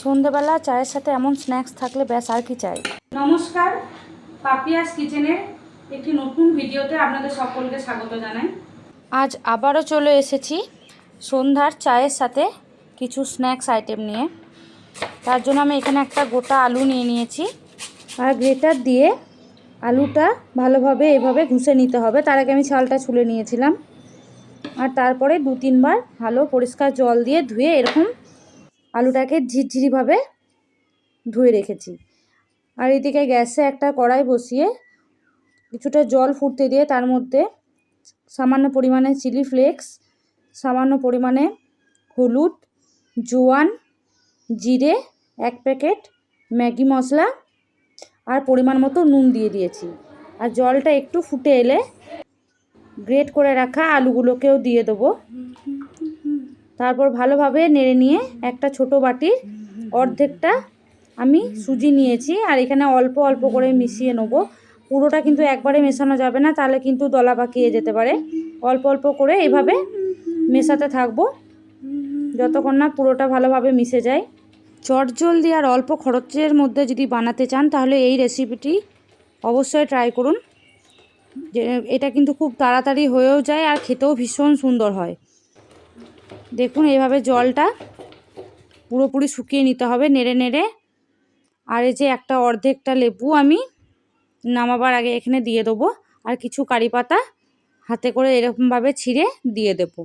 সন্ধ্যেবেলা চায়ের সাথে এমন স্ন্যাক্স থাকলে ব্যাস আর কি চাই। নমস্কার, পাপিয়াস কিচেনের একটি নতুন ভিডিওতে আপনাদের সকলকে স্বাগত জানাই। আজ আবারও চলে এসেছি সন্ধ্যার চায়ের সাথে কিছু স্ন্যাক্স আইটেম নিয়ে। তার জন্য আমি এখানে একটা গোটা আলু নিয়ে নিয়েছি, আর গ্রেটার দিয়ে আলুটা ভালোভাবে এভাবে ঘুষে নিতে হবে। তার আগে আমি ছালটা ছুলে নিয়েছিলাম, আর তারপরে 2-3 বার ভালো পরিষ্কার জল দিয়ে ধুয়ে এরকম আলুটাকে ঝিরঝিরিভাবে ধুয়ে রেখেছি। আর এদিকে গ্যাসে একটা কড়াই বসিয়ে কিছুটা জল ফুটতে দিয়ে তার মধ্যে সামান্য পরিমাণে চিলি ফ্লেক্স, সামান্য পরিমাণে হলুদ, জোয়ান, জিরে, 1 প্যাকেট ম্যাগি মশলা আর পরিমাণ মতো নুন দিয়ে দিয়েছি। আর জলটা একটু ফুটে এলে গ্রেট করে রাখা আলুগুলোকেও দিয়ে দেবো। তারপর ভালোভাবে নেড়ে নিয়ে একটা ছোট বাটির অর্ধেকটা আমি সুজি নিয়েছি, আর এখানে অল্প অল্প করে মিশিয়ে নেব। পুরোটা কিন্তু একবারে মেশানো যাবে না, তাহলে কিন্তু দলা পাকিয়ে যেতে পারে। অল্প অল্প করে এভাবে মেশাতে থাকবো যতক্ষণ না পুরোটা ভালোভাবে মিশে যায়। চটজলদি আর অল্প খরচের মধ্যে যদি বানাতে চান তাহলে এই রেসিপিটি অবশ্যই ট্রাই করুন। যে এটা কিন্তু খুব তাড়াতাড়ি হয়েও যায় আর খেতেও ভীষণ সুন্দর হয়। দেখুন এইভাবে জলটা পুরোপুরি শুকিয়ে নিতে হবে নেড়ে নেড়ে। আর এই যে একটা অর্ধেকটা লেবু আমি নামাবার আগে এখানে দিয়ে দেবো, আর কিছু কারি পাতা হাতে করে এরকমভাবে ছিঁড়ে দিয়ে দেবো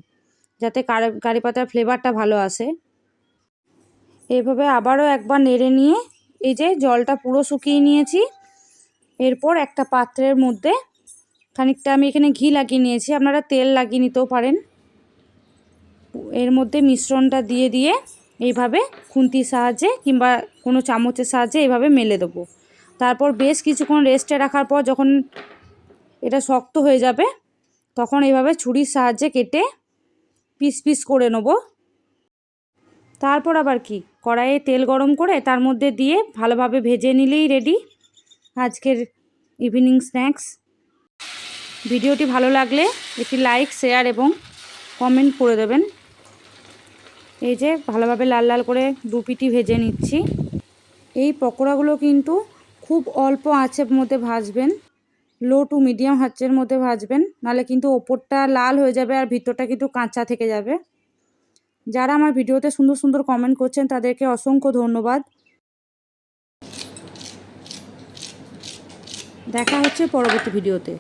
যাতে কারি পাতার ফ্লেভারটা ভালো আসে। এইভাবে আবারও একবার নেড়ে নিয়ে এই যে জলটা পুরো শুকিয়ে নিয়েছি। এরপর একটা পাত্রের মধ্যে খানিকটা আমি এখানে ঘি লাগিয়ে নিয়েছি, আপনারা তেল লাগিয়ে নিতেও পারেন। এর মধ্যে মিশ্রণটা দিয়ে দিয়ে এইভাবে খুন্তির সাহায্যে কিংবা কোনো চামচের সাহায্যে এইভাবে মেলে দেবো। তারপর বেশ কিছুক্ষণ রেস্টে রাখার পর যখন এটা শক্ত হয়ে যাবে তখন এইভাবে ছুরির সাহায্যে কেটে পিস পিস করে নেব। তারপর আবার কি, কড়াইয়ে তেল গরম করে তার মধ্যে দিয়ে ভালোভাবে ভেজে নিলেই রেডি আজকের ইভিনিং স্ন্যাক্স। ভিডিওটি ভালো লাগলে একটি লাইক, শেয়ার এবং কমেন্ট করে দেবেন। এই যে ভালোভাবে লাল লাল করে 2 পিঠি ভেজে নিচ্ছি। এই পকোড়াগুলো কিন্তু খুব অল্প আঁচের মধ্যে ভাজবেন, লো টু মিডিয়াম আঁচের মধ্যে ভাজবেন, নাহলে কিন্তু ওপরটা লাল হয়ে যাবে আর ভিতরটা কিন্তু কাঁচা থেকে যাবে। যারা আমার ভিডিওতে সুন্দর সুন্দর কমেন্ট করছেন তাদেরকে অসংখ্য ধন্যবাদ। দেখা হচ্ছে পরবর্তী ভিডিওতে।